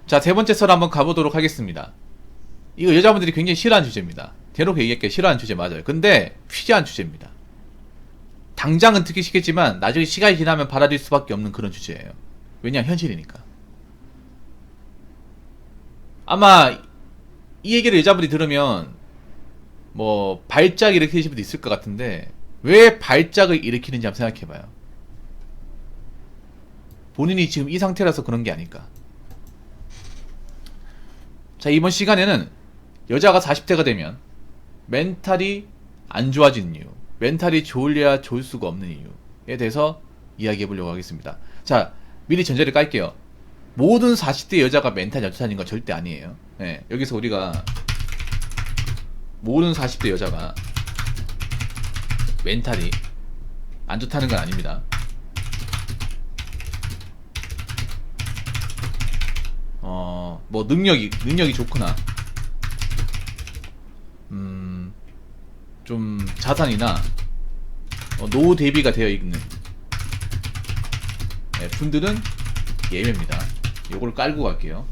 자, 세 번째 썰 한번 가보도록 하겠습니다. 이거 여자분들이 굉장히 싫어하는 주제입니다. 대놓고 얘기할게 싫어하는 주제 맞아요. 근데 취재한 주제입니다. 당장은 듣기 싫겠지만 나중에 시간이 지나면 받아들일 수밖에 없는 그런 주제예요. 왜냐하면 현실이니까. 아마 이 얘기를 여자분이 들으면 뭐 발작 일으키시는 분도 있을 것 같은데 왜 발작을 일으키는지 한번 생각해봐요. 본인이 지금 이 상태라서 그런 게 아닐까. 자, 이번 시간에는 여자가 40대가 되면 멘탈이 안 좋아지는 이유, 멘탈이 좋을래야 좋을 수가 없는 이유에 대해서 이야기해 보려고 하겠습니다. 자, 미리 전제를 깔게요. 모든 40대 여자가 멘탈이 안 좋다는 건 절대 아니에요. 네, 여기서 우리가 모든 40대 여자가 멘탈이 안 좋다는 건 아닙니다. 뭐 능력이 좋거나 좀 자산이나 노후 대비가 되어 있는 분들은 예외입니다. 요걸 깔고 갈게요.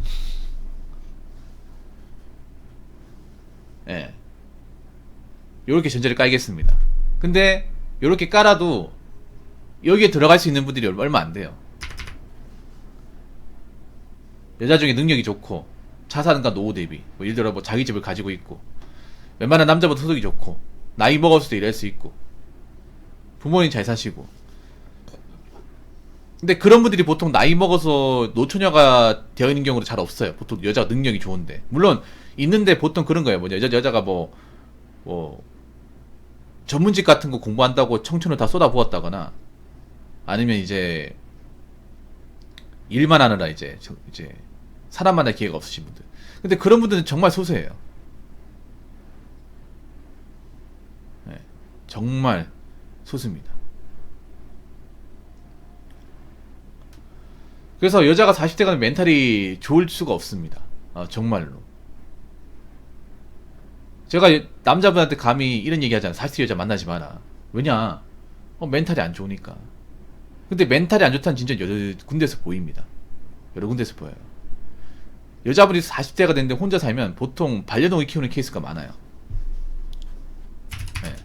예. 요렇게 전제를 깔겠습니다. 근데 요렇게 깔아도 여기에 들어갈 수 있는 분들이 얼마 안 돼요. 여자 중에 능력이 좋고 자산과 노후 대비, 뭐 예를 들어 뭐 자기 집을 가지고 있고 웬만한 남자보다 소득이 좋고 나이 먹었을 때 일할 수 있고 부모님 잘 사시고. 근데 그런 분들이 보통 나이 먹어서 노처녀가 되어 있는 경우도 잘 없어요. 보통 여자가 능력이 좋은데. 물론 있는데 보통 그런 거예요. 뭐 여자가 뭐 전문직 같은 거 공부한다고 청춘을 다 쏟아부었다거나 아니면 이제 일만 하느라 이제 사람 만날 기회가 없으신 분들. 근데 그런 분들은 정말 소수예요. 네, 정말 소수입니다. 그래서 여자가 40대 가면 멘탈이 좋을 수가 없습니다. 정말로. 제가 남자분한테 감히 이런 얘기 하잖아요. 40대 여자 만나지 마라. 왜냐? 멘탈이 안 좋으니까. 근데 멘탈이 안 좋다는 진짜 여러 군데서 보입니다. 여러 군데서 보여요. 여자분이 40대가 됐는데 혼자 살면 보통 반려동을 키우는 케이스가 많아요. 네.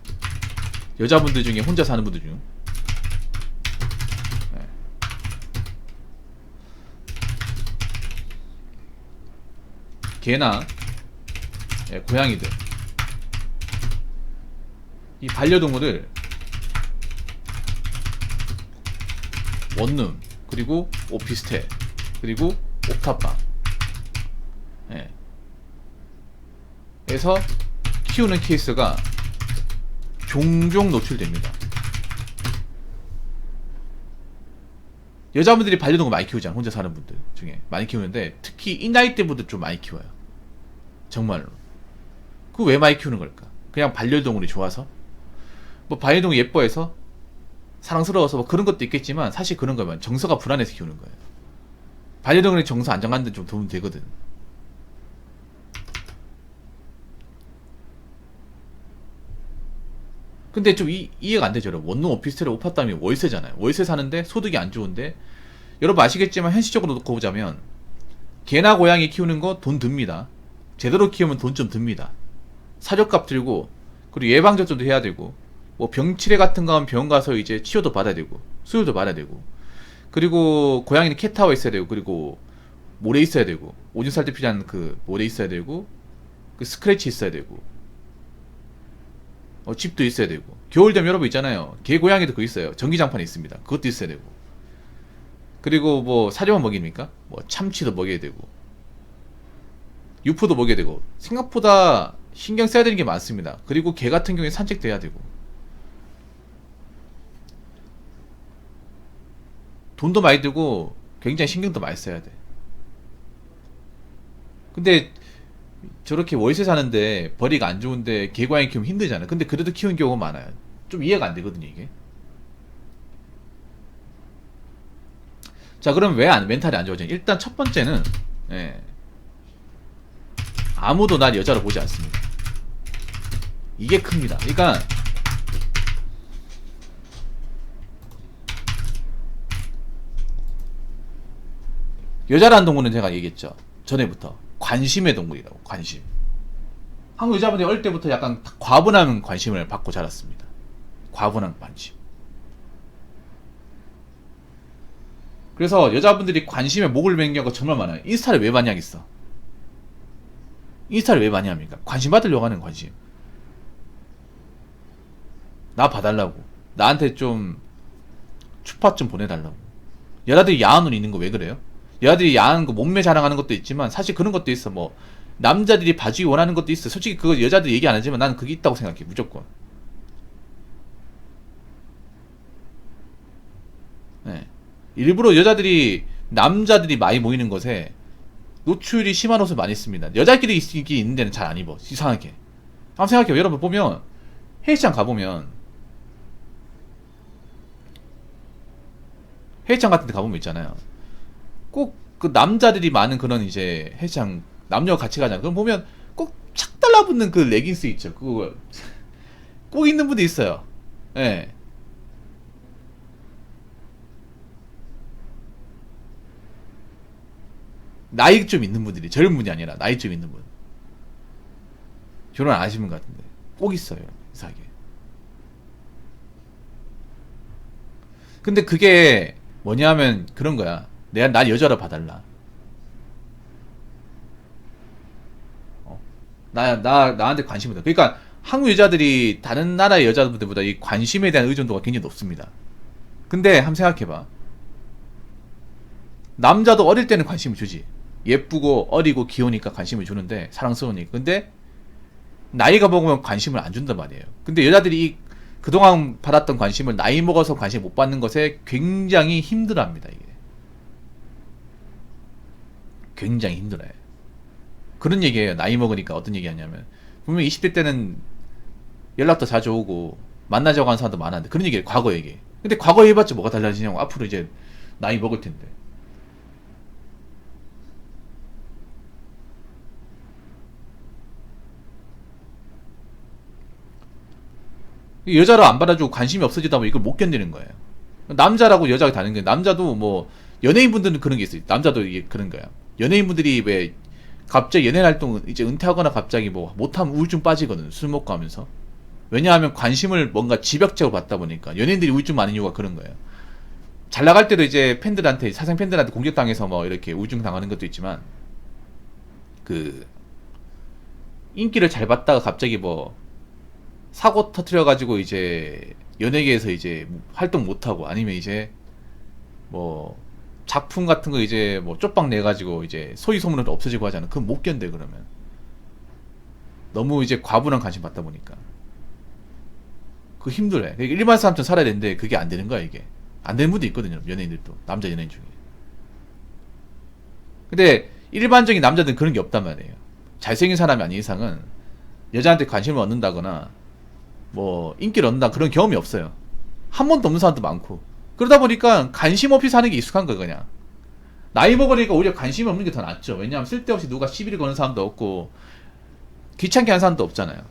여자분들 중에 혼자 사는 분들 중. 네. 개나 고양이들, 이 반려동물을 원룸, 그리고 오피스텔, 그리고 옥탑방 에서 키우는 케이스가 종종 노출됩니다. 여자분들이 반려동물 많이 키우잖아요. 혼자 사는 분들 중에 많이 키우는데 특히 이 나이대 분들 좀 많이 키워요. 정말로. 그거 왜 많이 키우는 걸까? 그냥 반려동물이 좋아서? 뭐 반려동물 예뻐해서? 사랑스러워서 뭐 그런 것도 있겠지만 사실 그런 거면 정서가 불안해서 키우는 거예요. 반려동물이 정서 안정하는 데 좀 도움 되거든. 근데 좀 이해가 안 되죠. 여러분. 원룸 오피스텔에 오파땀이 월세잖아요. 월세 사는데 소득이 안 좋은데, 여러분 아시겠지만 현실적으로 놓고 보자면 개나 고양이 키우는 거 돈 듭니다. 제대로 키우면 돈 좀 듭니다. 사료값 들고, 그리고 예방접종도 해야 되고, 뭐 병치레 같은 거 하면 병원 가서 이제 치료도 받아야 되고, 수술도 받아야 되고, 그리고 고양이는 캣타워 있어야 되고, 그리고 모래 있어야 되고, 오줌 쌀 때 필요한 그 모래 있어야 되고, 그 스크래치 있어야 되고, 집도 있어야 되고, 겨울 되면 여러분 있잖아요. 개 고양이도 그거 있어요. 전기장판이 있습니다. 그것도 있어야 되고, 그리고 뭐 사료만 먹입니까? 뭐 참치도 먹여야 되고, 유포도 먹여야 되고, 생각보다 신경 써야 되는 게 많습니다. 그리고 개 같은 경우에 산책도 해야 되고, 돈도 많이 들고 굉장히 신경도 많이 써야 돼. 근데 저렇게 월세 사는데 벌이가 안 좋은데 개고양이 키우면 힘들잖아요. 근데 그래도 키우는 경우가 많아요. 좀 이해가 안 되거든요, 이게. 자, 그럼 왜 멘탈이 안 좋아지냐? 일단 첫 번째는 아무도 날 여자로 보지 않습니다. 이게 큽니다. 그러니까 여자라는 동물은 제가 얘기했죠. 전에부터 관심의 동물이라고. 관심. 한국 여자분들이 어릴 때부터 약간 과분한 관심을 받고 자랐습니다. 과분한 관심. 그래서 여자분들이 관심에 목을 매는 경우가 정말 많아요. 인스타를 왜 많이 하겠어? 인스타를 왜 많이 합니까? 관심 받으려고 하는 관심. 나 봐달라고. 나한테 좀 추파 좀 보내달라고. 여자들이 야한 눈 있는 거 왜 그래요? 여자들이 야한 거 몸매 자랑하는 것도 있지만 사실 그런 것도 있어. 뭐 남자들이 봐주기 원하는 것도 있어. 솔직히 그거 여자들이 얘기 안 하지만 나는 그게 있다고 생각해. 무조건. 네. 일부러 여자들이 남자들이 많이 모이는 것에 노출이 심한 옷을 많이 씁니다. 여자끼리 입기 있는 데는 잘 안 입어. 이상하게. 한번 생각해요. 여러분 보면 헬스장 가보면 헬스장 같은 데 가보면 있잖아요. 꼭 그 남자들이 많은 그런 이제 헬스장 남녀가 같이 가잖아요. 그럼 보면 꼭 착 달라붙는 그 레깅스 있죠. 그거 꼭 있는 분도 있어요. 예. 네. 나이 좀 있는 분들이 젊은 분이 아니라 나이 좀 있는 분. 결혼 안 하시는 것 같은데 꼭 있어요. 이상하게. 근데 그게 뭐냐면 그런 거야. 내가 날 여자로 봐달라. 어. 나한테 관심을 더. 그러니까 한국 여자들이 다른 나라의 여자분들보다 이 관심에 대한 의존도가 굉장히 높습니다. 근데 한번 생각해봐. 남자도 어릴 때는 관심을 주지. 예쁘고 어리고 귀여우니까 관심을 주는데 사랑스러우니까. 근데 나이가 먹으면 관심을 안 준단 말이에요. 근데 여자들이 그동안 받았던 관심을 나이 먹어서 관심 못 받는 것에 굉장히 힘들어합니다. 이게 굉장히 힘들어요. 그런 얘기예요. 나이 먹으니까 어떤 얘기 하냐면 분명 20대 때는 연락도 자주 오고 만나자고 하는 사람도 많았는데 그런 얘기를 과거 얘기. 근데 과거 해봤자 뭐가 달라지냐고. 앞으로 이제 나이 먹을 텐데. 여자를 안 받아주고 관심이 없어지다 보면 이걸 못 견디는 거예요. 남자라고 여자가 다른 게 남자도 뭐 연예인분들은 그런 게 있어요. 남자도 이게 그런 거야. 연예인분들이 왜 갑자기 연예 활동 이제 은퇴하거나 갑자기 뭐 못하면 우울증 빠지거든. 술 먹고 하면서. 왜냐하면 관심을 뭔가 지벽적으로 받다 보니까 연예인들이 우울증 많은 이유가 그런 거예요. 잘 나갈 때도 이제 팬들한테 사생 팬들한테 공격당해서 뭐 이렇게 우울증 당하는 것도 있지만 그 인기를 잘 받다가 갑자기 뭐 사고 터트려가지고 이제 연예계에서 이제 활동 못하고 아니면 이제 뭐 작품 같은 거 이제 뭐 쪽박 내가지고 이제 소위 소문으로 없어지고 하잖아. 그건 못 견뎌 그러면. 너무 이제 과분한 관심 받다 보니까. 그거 힘들어요. 그러니까 일반 사람처럼 살아야 되는데 그게 안 되는 거야 이게. 안 되는 분도 있거든요. 연예인들도. 남자 연예인 중에. 근데 일반적인 남자들은 그런 게 없단 말이에요. 잘생긴 사람이 아닌 이상은 여자한테 관심을 얻는다거나 뭐 인기를 얻는다 그런 경험이 없어요. 한 번도 없는 사람도 많고. 그러다 보니까 관심 없이 사는 게 익숙한 거예요 그냥. 나이 먹으니까 오히려 관심이 없는 게 더 낫죠. 왜냐하면 쓸데없이 누가 시비를 거는 사람도 없고 귀찮게 하는 사람도 없잖아요.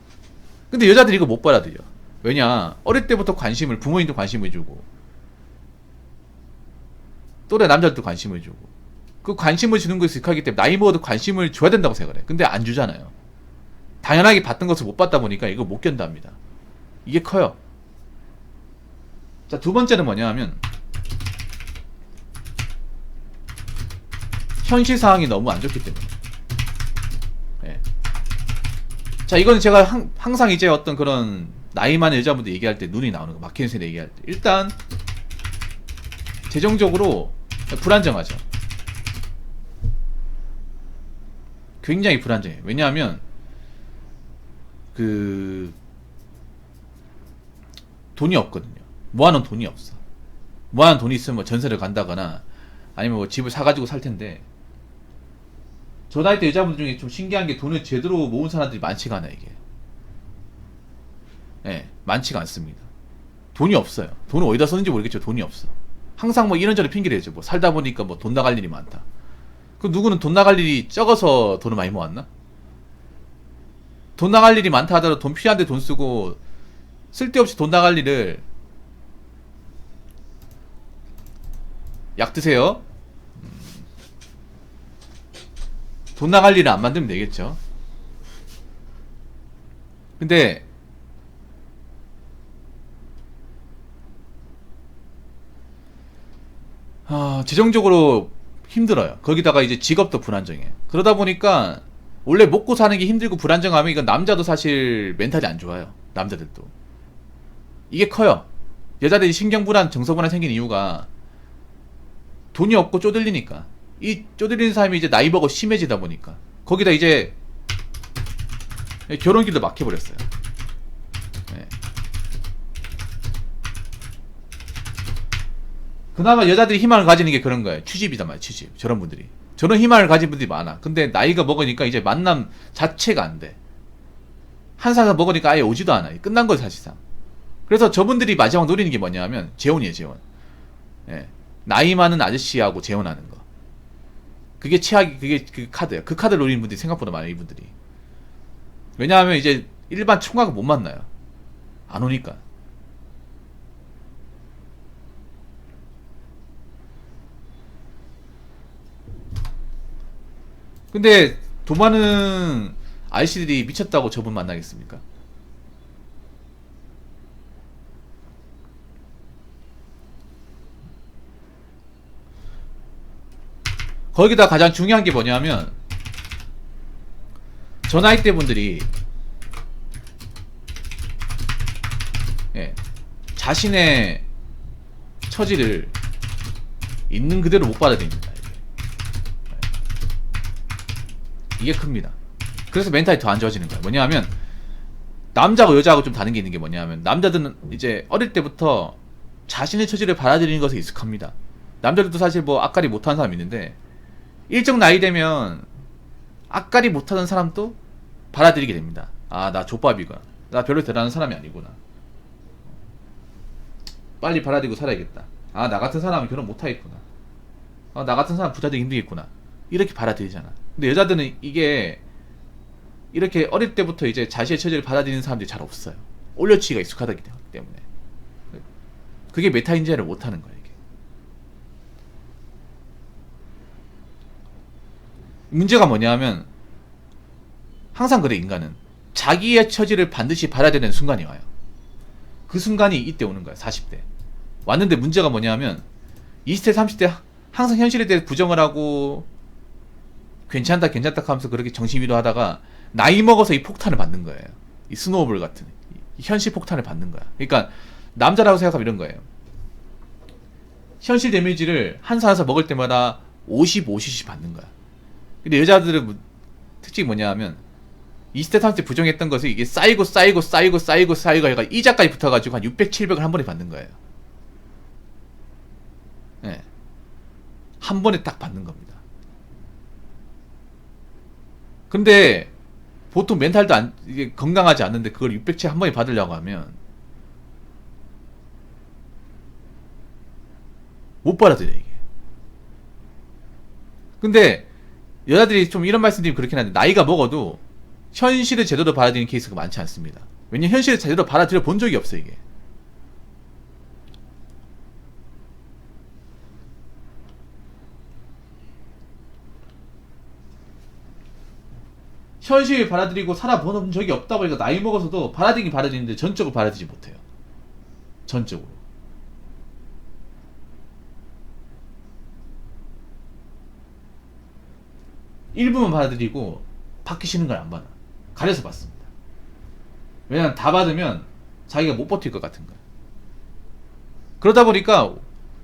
근데 여자들이 이거 못 받아들여. 왜냐 어릴 때부터 관심을 부모님도 관심을 주고 또래 남자들도 관심을 주고 그 관심을 주는 것이 익숙하기 때문에 나이 먹어도 관심을 줘야 된다고 생각을 해. 근데 안 주잖아요. 당연하게 받던 것을 못 받다 보니까 이거 못 견답니다. 이게 커요. 자, 두 번째는 뭐냐 하면 현실 상황이 너무 안 좋기 때문에. 예. 자, 이거는 제가 항상 이제 어떤 그런 나이 많은 여자분들 얘기할 때 눈이 나오는 거. 막히는 세대 얘기할 때. 일단 재정적으로 불안정하죠. 굉장히 불안정해요. 왜냐하면 그 돈이 없거든요. 모아놓은 돈이 없어. 모아놓은 돈이 있으면 뭐 전세를 간다거나 아니면 뭐 집을 사가지고 살 텐데 저 나이 때 여자분들 중에 좀 신기한 게 돈을 제대로 모은 사람들이 많지가 않아요 이게. 예, 많지가 않습니다. 돈이 없어요. 돈을 어디다 썼는지 모르겠죠. 돈이 없어. 항상 뭐 이런저런 핑계를 대죠. 뭐 살다 보니까 뭐 돈 나갈 일이 많다. 그 누구는 돈 나갈 일이 적어서 돈을 많이 모았나? 돈 나갈 일이 많다 하더라도 돈 필요한데 돈 쓰고 쓸데없이 돈 나갈 일을 약 드세요. 돈 나갈 일을 안 만들면 되겠죠. 근데 재정적으로 힘들어요. 거기다가 이제 직업도 불안정해. 그러다 보니까 원래 먹고 사는 게 힘들고 불안정하면 이건 남자도 사실 멘탈이 안 좋아요. 남자들도. 이게 커요. 여자들이 신경불안, 정서불안 생긴 이유가 돈이 없고 쪼들리니까. 이 쪼들리는 사람이 이제 나이 먹어 심해지다 보니까. 거기다 이제 결혼길도 막혀버렸어요. 네. 그나마 여자들이 희망을 가지는 게 그런 거예요. 취집이단 말이에요. 취집. 저런 분들이. 저런 희망을 가진 분들이 많아. 근데 나이가 먹으니까 이제 만남 자체가 안 돼. 한 살 먹으니까 아예 오지도 않아요. 끝난 거예요, 사실상. 그래서 저분들이 마지막 노리는 게 뭐냐 하면 재혼이에요, 재혼. 예. 나이 많은 아저씨하고 재혼하는 거. 그게 최악이, 그게 그 카드예요. 그 카드를 노리는 분들이 생각보다 많아요, 이분들이. 왜냐하면 이제 일반 총각을 못 만나요. 안 오니까. 근데 돈 많은 아저씨들이 미쳤다고 저분 만나겠습니까? 거기다 가장 중요한 게 뭐냐면 저 나이대 분들이 예, 자신의 처지를 있는 그대로 못 받아들입니다. 이게 큽니다. 그래서 멘탈이 더 안 좋아지는 거예요. 뭐냐하면 남자하고 여자하고 좀 다른 게 있는 게 뭐냐면 남자들은 이제 어릴 때부터 자신의 처지를 받아들이는 것에 익숙합니다. 남자들도 사실 뭐 앞가리 못하는 사람이 있는데 일정 나이 되면 앞가리 못하는 사람도 받아들이게 됩니다. 아, 나 족밥이구나. 나 별로 대단한 사람이 아니구나. 빨리 받아들이고 살아야겠다. 아, 나 같은 사람은 결혼 못하겠구나. 아, 나 같은 사람 부자 되기 힘들겠구나. 이렇게 받아들이잖아. 근데 여자들은 이게 이렇게 어릴 때부터 이제 자신의 처지를 받아들이는 사람들이 잘 없어요. 올려치기가 익숙하기 때문에. 그게 메타인지를 못하는 거예요. 이게. 문제가 뭐냐면 항상 그래, 인간은 자기의 처지를 반드시 받아들이는 순간이 와요. 그 순간이 이때 오는 거야. 40대 왔는데 문제가 뭐냐면 20대 30대 항상 현실에 대해 부정을 하고 괜찮다 하면서 그렇게 정신위로 하다가 나이 먹어서 이 폭탄을 받는 거예요. 이 스노우볼 같은 이 현실 폭탄을 받는 거야. 그러니까 남자라고 생각하면 이런 거예요. 현실 데미지를 한 살에서 먹을 때마다 55cc 받는 거야. 근데 여자들은 특징이 뭐냐 하면 20대 30대 부정했던 것을 이게 쌓이고 해가 이자까지 붙어가지고 한 600, 700을 한 번에 받는 거예요. 네. 한 번에 딱 받는 겁니다. 근데 보통 멘탈도 이게 건강하지 않는데 그걸 600채 한 번에 받으려고 하면 못 받아들여 이게. 근데 여자들이 좀 이런 말씀드리면 그렇긴 한데 나이가 먹어도 현실을 제대로 받아들이는 케이스가 많지 않습니다. 왜냐면 현실을 제대로 받아들여 본 적이 없어 이게. 현실을 받아들이고 살아본 적이 없다 보니까 나이 먹어서도 받아들이긴 받아들이는데 전적으로 받아들이지 못해요. 전적으로. 일부만 받아들이고 받기 싫은 걸 안 받아. 가려서 받습니다. 왜냐면 다 받으면 자기가 못 버틸 것 같은 거야. 그러다 보니까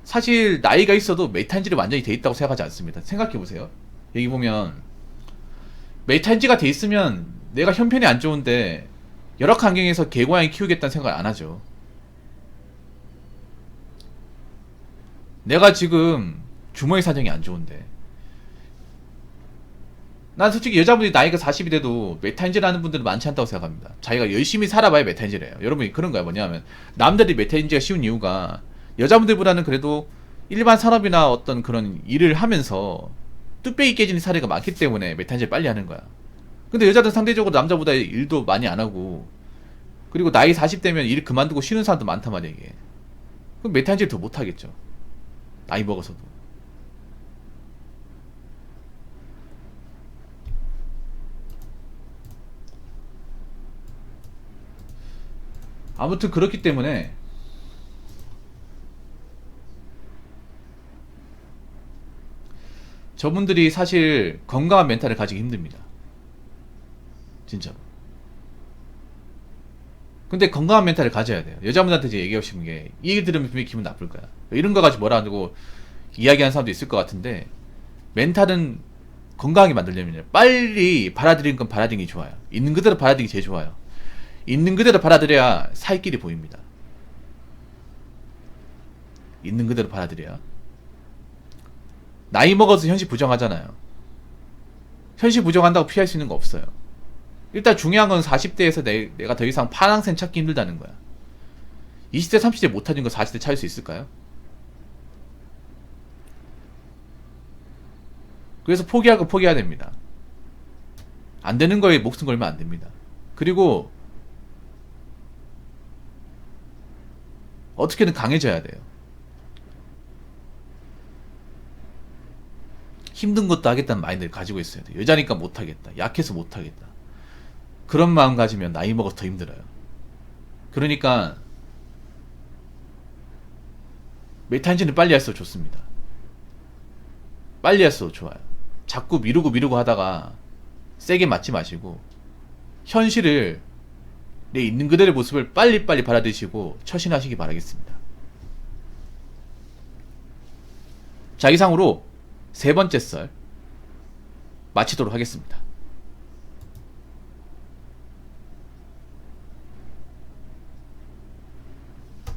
사실 나이가 있어도 메탄지를 완전히 돼 있다고 생각하지 않습니다. 생각해보세요. 여기 보면 메탄지가 돼 있으면 내가 형편이 안 좋은데 열악한 환경에서 개고양이 키우겠다는 생각을 안 하죠. 내가 지금 주머니 사정이 안 좋은데 난 솔직히 여자분들이 나이가 40이 돼도 메타인지를 하는 분들은 많지 않다고 생각합니다. 자기가 열심히 살아봐야 메타인지를 해요. 여러분이 그런 거야. 뭐냐면 남들이 메타인지가 쉬운 이유가 여자분들보다는 그래도 일반 산업이나 어떤 그런 일을 하면서 뚝배기 깨지는 사례가 많기 때문에 메타인지를 빨리 하는 거야. 근데 여자들은 상대적으로 남자보다 일도 많이 안 하고 그리고 나이 40대면 일 그만두고 쉬는 사람도 많단 말이야 이게. 그럼 메타인지를 더 못하겠죠. 나이 먹어서도. 아무튼 그렇기 때문에 저분들이 사실 건강한 멘탈을 가지기 힘듭니다. 진짜로. 근데 건강한 멘탈을 가져야 돼요. 여자분한테 이제 얘기하고 싶은 게, 이 얘기 들으면 분명히 기분 나쁠 거야. 이런 거 가지고 뭐라 하고 이야기하는 사람도 있을 것 같은데, 멘탈은 건강하게 만들려면 빨리 받아들이는 건 받아들이는 게 좋아요. 있는 그대로 받아들이는 게 제일 좋아요. 있는 그대로 받아들여야 살 길이 보입니다. 있는 그대로 받아들여야. 나이 먹어서 현실 부정하잖아요. 현실 부정한다고 피할 수 있는 거 없어요. 일단 중요한 건 40대에서 내가 더 이상 파랑새 찾기 힘들다는 거야. 20대 30대 못하는 거 40대 찾을 수 있을까요? 그래서 포기할 거 포기해야 됩니다. 안 되는 거에 목숨 걸면 안 됩니다. 그리고 어떻게든 강해져야 돼요. 힘든 것도 하겠다는 마인드를 가지고 있어야 돼요. 여자니까 못하겠다. 약해서 못하겠다. 그런 마음 가지면 나이 먹어서 더 힘들어요. 그러니까 메탄진을 빨리 할수록 좋습니다. 빨리 할수록 좋아요. 자꾸 미루고 하다가 세게 맞지 마시고 현실을, 내 있는 그대로의 모습을 빨리빨리 받아들이시고 처신하시기 바라겠습니다. 자, 이상으로 세 번째 썰 마치도록 하겠습니다.